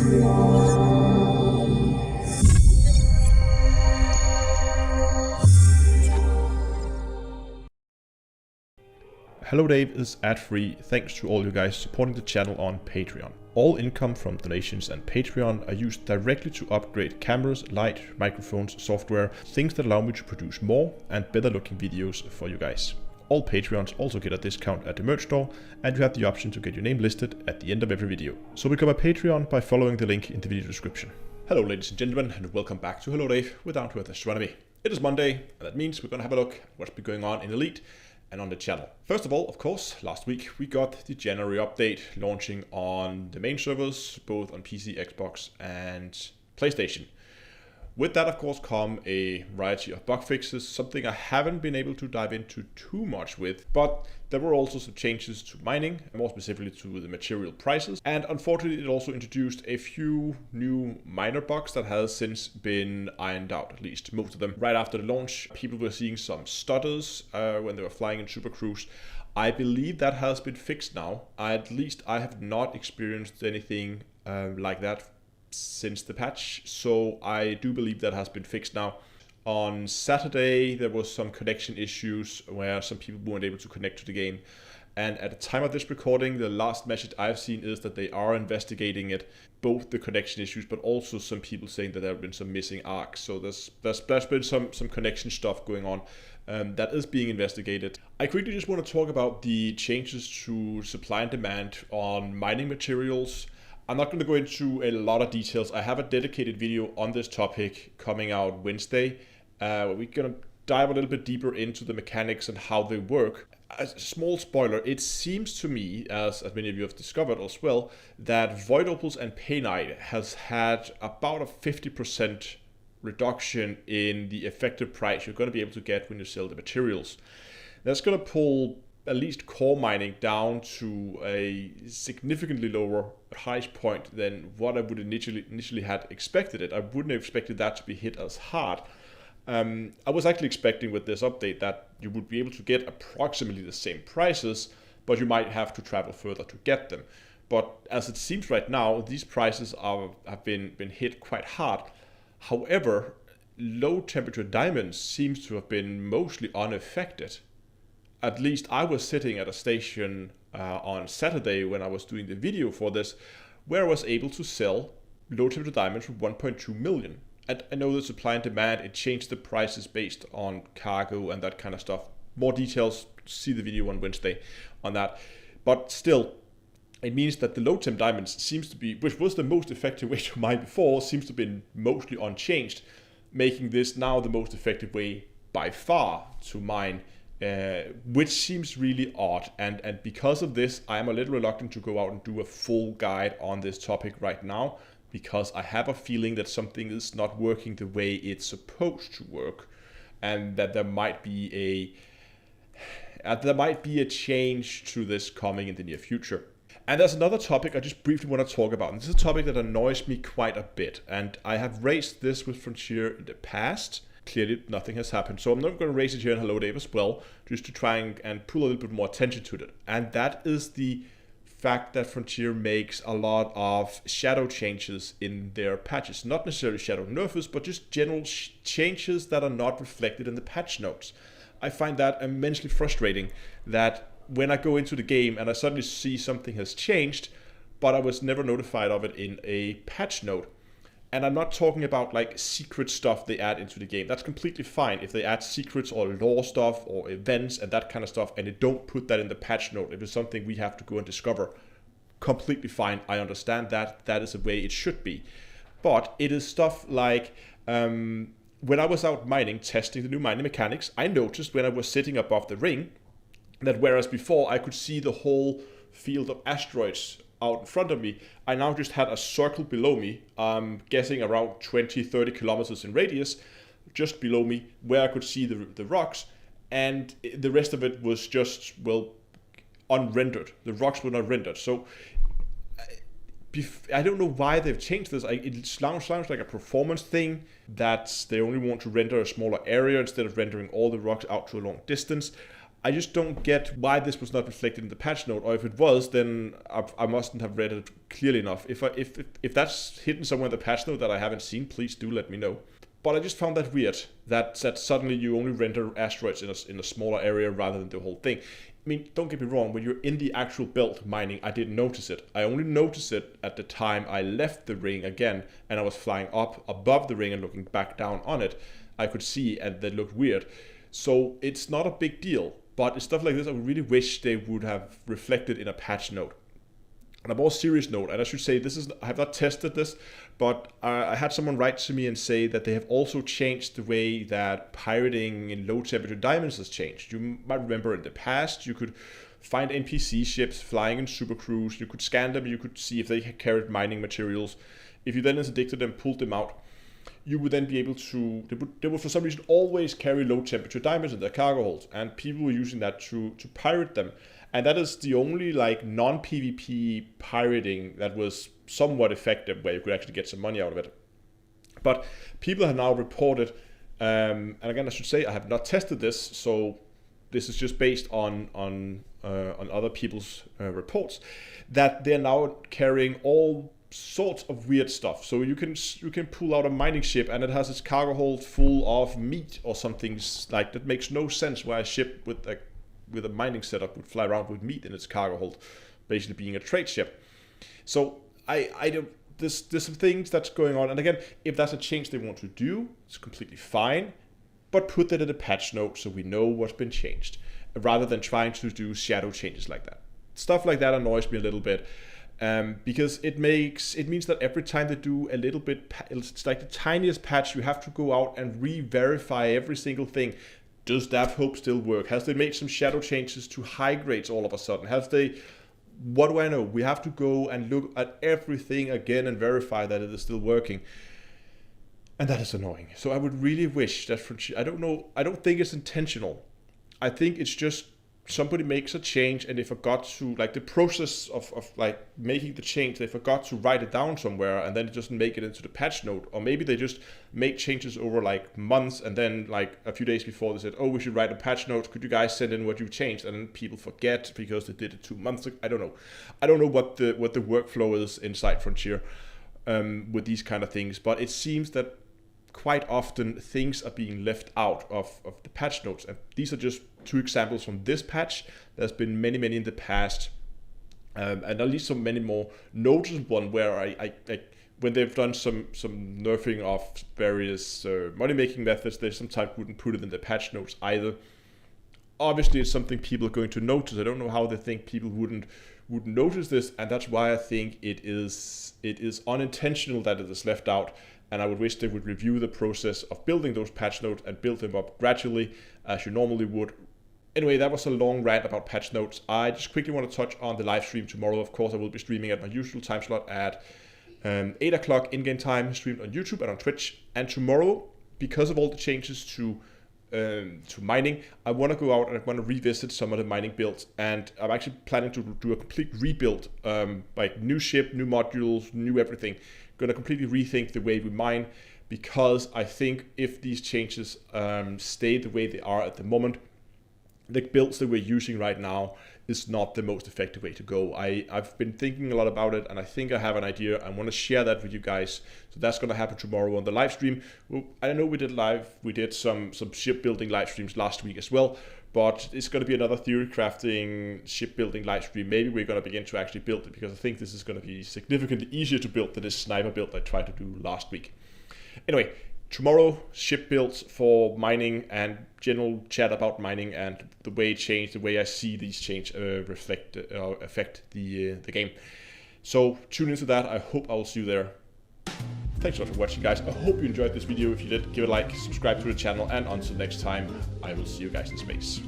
Hello Dave is ad-free thanks to all you guys supporting the channel on Patreon. All income from donations and Patreon are used directly to upgrade cameras, light, microphones, software, things that allow me to produce more and better looking videos for you guys. All Patreons also get a discount at the merch store, and you have the option to get your name listed at the end of every video. So become a Patreon by following the link in the video description. Hello ladies and gentlemen, and welcome back to Hello Dave with Down to Earth Astronomy. It is Monday, and that means we're going to have a look at what's been going on in Elite and on the channel. First of all, of course, last week we got the January update launching on the main servers, both on PC, Xbox and PlayStation. With that, of course, come a variety of bug fixes, something I haven't been able to dive into too much with, but there were also some changes to mining, more specifically to the material prices. And unfortunately, it also introduced a few new minor bugs that has since been ironed out, at least most of them. Right after the launch, people were seeing some stutters when they were flying in Super Cruise. I believe that has been fixed now. At least I have not experienced anything like that since the patch, so I do believe that has been fixed now. On Saturday there was some connection issues where some people weren't able to connect to the game, and at the time of this recording the last message I've seen is that they are investigating it, both the connection issues but also some people saying that there have been some missing arcs. So there's been some connection stuff going on that is being investigated. I quickly just want to talk about the changes to supply and demand on mining materials. I'm not going to go into a lot of details. I have a dedicated video on this topic coming out Wednesday. We're going to dive a little bit deeper into the mechanics and how they work. As a small spoiler, it seems to me, as many of you have discovered as well, that Void Opals and Painite has had about a 50% reduction in the effective price you're going to be able to get when you sell the materials. That's going to pull at least core mining down to a significantly lower price point than what I would initially had expected it. I wouldn't have expected that to be hit as hard. I was actually expecting with this update that you would be able to get approximately the same prices, but you might have to travel further to get them. But as it seems right now, these prices have been hit quite hard. However, low temperature diamonds seems to have been mostly unaffected. At least I was sitting at a station on Saturday when I was doing the video for this, where I was able to sell low temperature diamonds for 1.2 million. And I know the supply and demand, it changed the prices based on cargo and that kind of stuff. More details, see the video on Wednesday on that. But still, it means that the low temp diamonds seems to be, which was the most effective way to mine before, seems to have been mostly unchanged, making this now the most effective way by far to mine. Which seems really odd, and because of this I am a little reluctant to go out and do a full guide on this topic right now, because I have a feeling that something is not working the way it's supposed to work, and that there might be a change to this coming in the near future. And there's another topic I just briefly want to talk about, and this is a topic that annoys me quite a bit, and I have raised this with Frontier in the past. Clearly nothing has happened, so I'm not going to raise it here in Hello Dave as well, just to try and pull a little bit more attention to it. And that is the fact that Frontier makes a lot of shadow changes in their patches. Not necessarily shadow nerfs, but just general changes that are not reflected in the patch notes. I find that immensely frustrating, that when I go into the game and I suddenly see something has changed, but I was never notified of it in a patch note. And I'm not talking about like secret stuff they add into the game. That's completely fine if they add secrets or lore stuff or events and that kind of stuff, and they don't put that in the patch note. If it's something we have to go and discover, completely fine. I understand that. That is the way it should be. But it is stuff like when I was out mining, testing the new mining mechanics, I noticed when I was sitting above the ring that whereas before I could see the whole field of asteroids out in front of me, I now just had a circle below me, guessing around 20-30 kilometers in radius, just below me, where I could see the rocks, and the rest of it was just, well, unrendered. The rocks were not rendered. So I don't know why they've changed this. It sounds like a performance thing, that they only want to render a smaller area instead of rendering all the rocks out to a long distance. I just don't get why this was not reflected in the patch note, or if it was, then I mustn't have read it clearly enough. If that's hidden somewhere in the patch note that I haven't seen, please do let me know. But I just found that weird, that suddenly you only render asteroids in a smaller area rather than the whole thing. I mean, don't get me wrong, when you're in the actual belt mining, I didn't notice it. I only noticed it at the time I left the ring again, and I was flying up above the ring and looking back down on it. I could see, and that looked weird. So it's not a big deal, but stuff like this I really wish they would have reflected in a patch note. On a more serious note, and I should say I have not tested this, but I had someone write to me and say that they have also changed the way that pirating in low temperature diamonds has changed. You might remember in the past you could find NPC ships flying in supercruise, you could scan them, you could see if they carried mining materials. If you then interdicted them, pulled them out, you would then be able to, they would for some reason always carry low temperature diamonds in their cargo holds, and people were using that to pirate them. And that is the only like non-PvP pirating that was somewhat effective, where you could actually get some money out of it. But people have now reported, and again I should say I have not tested this, so this is just based on other people's reports, that they're now carrying all sorts of weird stuff. So you can pull out a mining ship and it has its cargo hold full of meat or something like that. Makes no sense why a ship with a mining setup would fly around with meat in its cargo hold, basically being a trade ship. So I don't, there's some things that's going on, and again, if that's a change they want to do, it's completely fine, but put that in a patch note so we know what's been changed, rather than trying to do shadow changes like that. Stuff like that annoys me a little bit, because it means that every time they do a little bit, it's like the tiniest patch, you have to go out and re-verify every single thing. Does Dav Hope still work? Has they made some shadow changes to high grades all of a sudden? Has they, what do I know? We have to go and look at everything again and verify that it is still working. And that is annoying. So I would really wish that I don't know, I don't think it's intentional. I think it's just somebody makes a change and they forgot to, like the process of like making the change, they forgot to write it down somewhere, and then it doesn't make it into the patch note. Or maybe they just make changes over like months, and then like a few days before they said, oh, we should write a patch note, could you guys send in what you changed? And then people forget because they did it 2 months ago. I don't know what the workflow is inside Frontier with these kind of things, but it seems that quite often things are being left out of the patch notes, and these are just 2 examples from this patch. There's been many in the past, and at least so many more noticeable one where I when they've done some nerfing of various money making methods, they sometimes wouldn't put it in the patch notes either. Obviously it's something people are going to notice. I don't know how they think people wouldn't notice this, and that's why I think it is unintentional that it is left out. And I would wish they would review the process of building those patch notes and build them up gradually as you normally would. Anyway, that was a long rant about patch notes. I just quickly want to touch on the live stream tomorrow. Of course, I will be streaming at my usual time slot at 8 o'clock in-game time, streamed on YouTube and on Twitch. And tomorrow, because of all the changes to mining, I want to go out and I want to revisit some of the mining builds. And I'm actually planning to do a complete rebuild, like new ship, new modules, new everything. Going to completely rethink the way we mine, because I think if these changes stay the way they are at the moment, the builds that we're using right now is not the most effective way to go. I've been thinking a lot about it, and I think I have an idea. I want to share that with you guys. So that's going to happen tomorrow on the live stream. Well, I know we did some shipbuilding live streams last week as well, but it's going to be another theory crafting shipbuilding live stream. Maybe we're going to begin to actually build it, because I think this is going to be significantly easier to build than this sniper build I tried to do last week. Anyway, tomorrow, ship builds for mining and general chat about mining and the way it changed, the way I see these change affect the game. So tune into that. I hope I'll see you there. Thanks a lot for watching, guys. I hope you enjoyed this video. If you did, give it a like, subscribe to the channel, and until next time, I will see you guys in space.